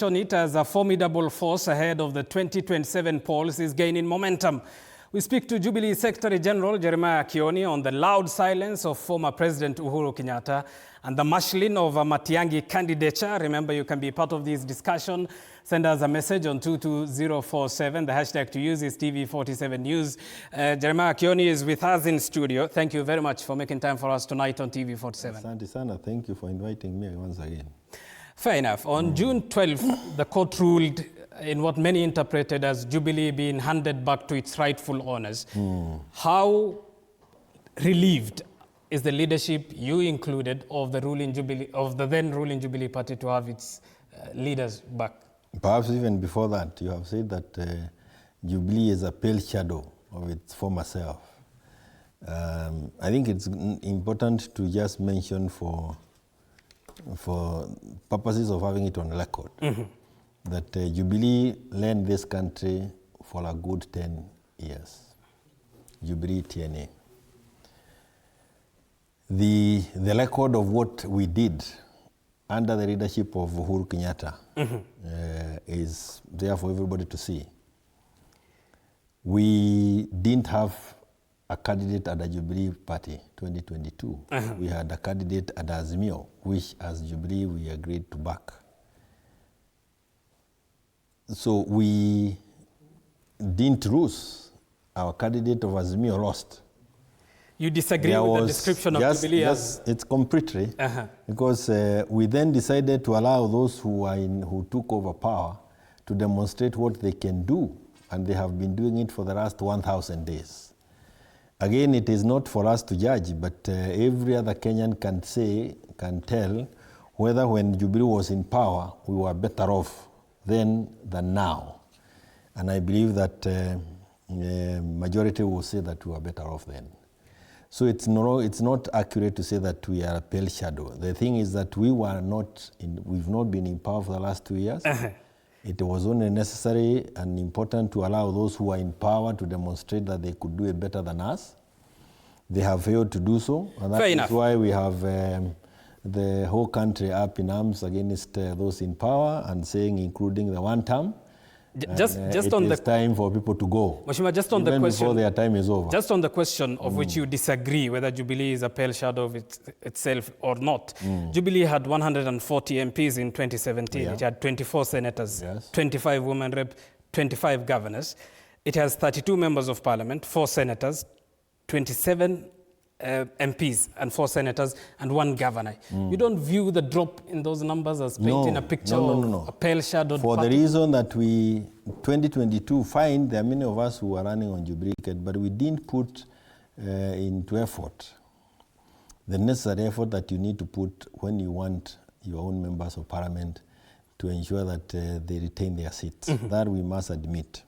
It as a formidable force ahead of the 2027 polls is gaining momentum. We speak to Jubilee Secretary General Jeremiah Kioni on the loud silence of former President Uhuru Kenyatta and the marshalling of a Matiag'i candidature. Remember, you can be part of this discussion. Send us a message on 22047. The hashtag to use is TV47 News. Jeremiah Kioni is with us in studio. Thank you very much for making time for us tonight on TV47. Asante sana. Thank you for inviting me once again. Fair enough. On June 12th, the court ruled in what many interpreted as Jubilee being handed back to its rightful owners. How relieved is the leadership, you included, of the ruling Jubilee, of the then ruling Jubilee Party to have its leaders back? Perhaps even before that, you have said that Jubilee is a pale shadow of its former self. I think it's important to just mention for purposes of having it on record, that Jubilee led this country for a good 10 years. Jubilee TNA. The record of what we did under the leadership of Uhuru Kenyatta is there for everybody to see. We didn't have a candidate at the Jubilee Party 2022. We had a candidate at Azimio, which as Jubilee we agreed to back. So we didn't lose. Our candidate of Azimio lost. You disagree with the description of Jubilee as... It's completely, because we then decided to allow those who took over power to demonstrate what they can do, and they have been doing it for the last 1,000 days. Again, it is not for us to judge, but every other Kenyan can tell whether when Jubilee was in power, we were better off then than now. And I believe that majority will say that we were better off then. So it's not accurate to say that we are a pale shadow. The thing is that we've not been in power for the last 2 years. It was only necessary and important to allow those who are in power to demonstrate that they could do it better than us. They have failed to do so, and that is why we have the whole country up in arms against those in power and saying, including the one term, it's time for people to go. Mheshimiwa, just on the question, before their time is over. Just on the question of which you disagree, whether Jubilee is a pale shadow of itself or not. Jubilee had 140 MPs in 2017. It had 24 senators, 25 women rep, 25 governors. It has 32 members of parliament, 4 senators, 27 MPs and 4 senators and 1 governor. You don't view the drop in those numbers as painting a picture of a pale shadowed For party? the reason that we, 2022, find there are many of us who are running on Jubilee, but we didn't put into effort the necessary effort that you need to put when you want your own members of parliament to ensure that they retain their seats. That we must admit.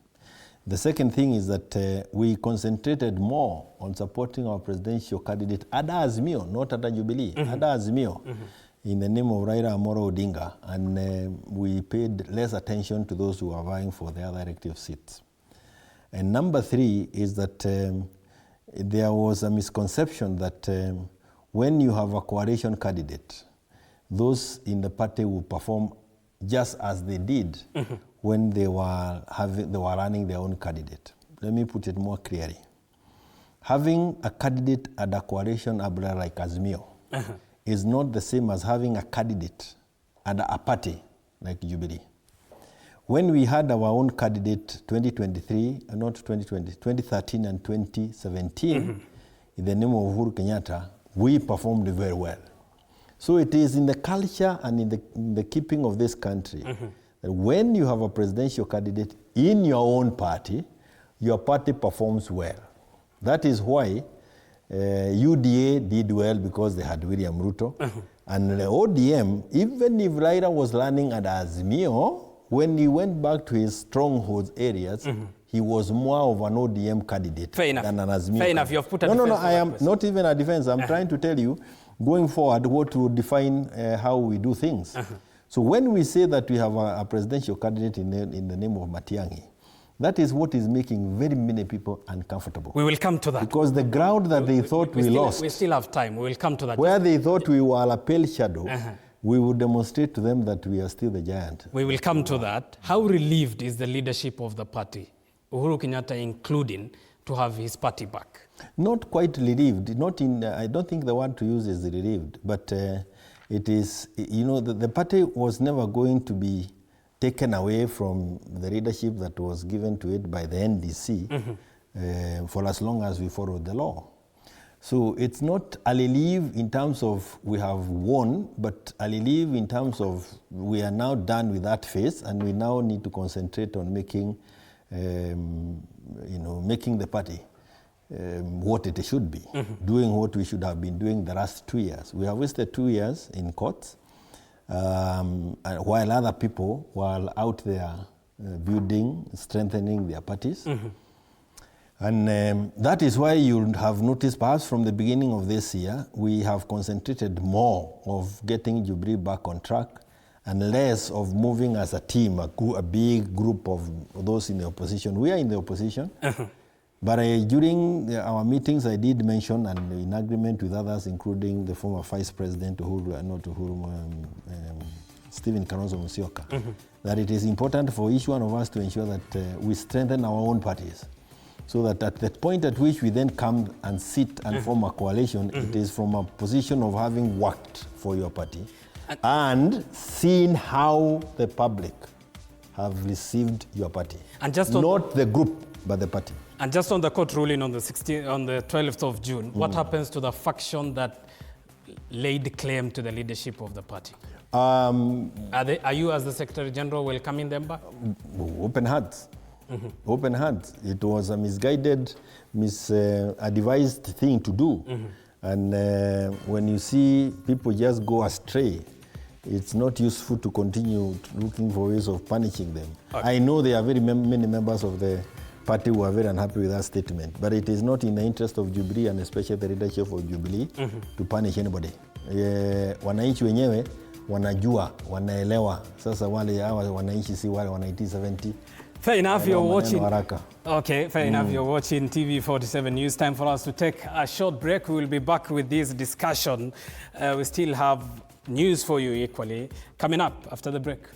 The second thing is that we concentrated more on supporting our presidential candidate, Ada Azimio, not Ada Jubilee, Ada Azimio, in the name of Raila Amolo Odinga, and we paid less attention to those who are vying for the other elective seats. And number 3 is that there was a misconception that when you have a coalition candidate, those in the party will perform just as they did when they were running their own candidate. Let me put it more clearly. Having a candidate at a coalition umbrella like Azimio is not the same as having a candidate at a party like Jubilee. When we had our own candidate 2013 and 2017, in the name of Uhuru Kenyatta, we performed very well. So it is in the culture and in the keeping of this country that when you have a presidential candidate in your own party, your party performs well. That is why UDA did well because they had William Ruto. And the ODM, even if Raila was running at Azimio, when he went back to his stronghold areas, he was more of an ODM candidate than an Azimio. Fair enough, you have put a defense. No, I am not even a defense. I'm trying to tell you, going forward, what will define how we do things. So when we say that we have a presidential candidate in the name of Matiag'i, that is what is making very many people uncomfortable. We will come to that. Because the ground that they thought we lost. We still have time. We will come to that. Where they thought we were a pale shadow, we will demonstrate to them that we are still the giant. We will come to that. How relieved is the leadership of the party, Uhuru Kenyatta including, to have his party back? Not quite relieved. Not in. I don't think the word to use is relieved, but it is. You know, the party was never going to be taken away from the leadership that was given to it by the NDC for as long as we followed the law. So it's not a relief in terms of we have won, but a relief in terms of we are now done with that phase, and we now need to concentrate on making, making the party what it should be, doing what we should have been doing the last 2 years. We have wasted 2 years in courts, while other people were out there building, strengthening their parties. And that is why you have noticed, perhaps from the beginning of this year, we have concentrated more of getting Jubilee back on track and less of moving as a team, a big group of those in the opposition. We are in the opposition, but during our meetings, I did mention, and in agreement with others, including the former Vice President Stephen Kalonzo Musyoka, that it is important for each one of us to ensure that we strengthen our own parties, so that at the point at which we then come and sit and form a coalition, it is from a position of having worked for your party and seeing how the public have received your party. And just not the group, but the party. And just on the court ruling on the 12th of June, what happens to the faction that laid claim to the leadership of the party? Are you, as the Secretary General, welcoming them back? Open hands. Open hands. It was a misguided, misadvised thing to do. And when you see people just go astray, it's not useful to continue looking for ways of punishing them. Okay. I know there are many members of the party who are very unhappy with that statement, but it is not in the interest of Jubilee, and especially the leadership of Jubilee, to punish anybody. Wananchi wenyewe wanajua, wanaelewa. Sasa wale hawa wananchi si wale wana 1970. Fair enough, you're watching. Okay, fair enough, you're watching TV47 News. Time for us to take a short break. We will be back with this discussion. We still have news for you equally coming up after the break.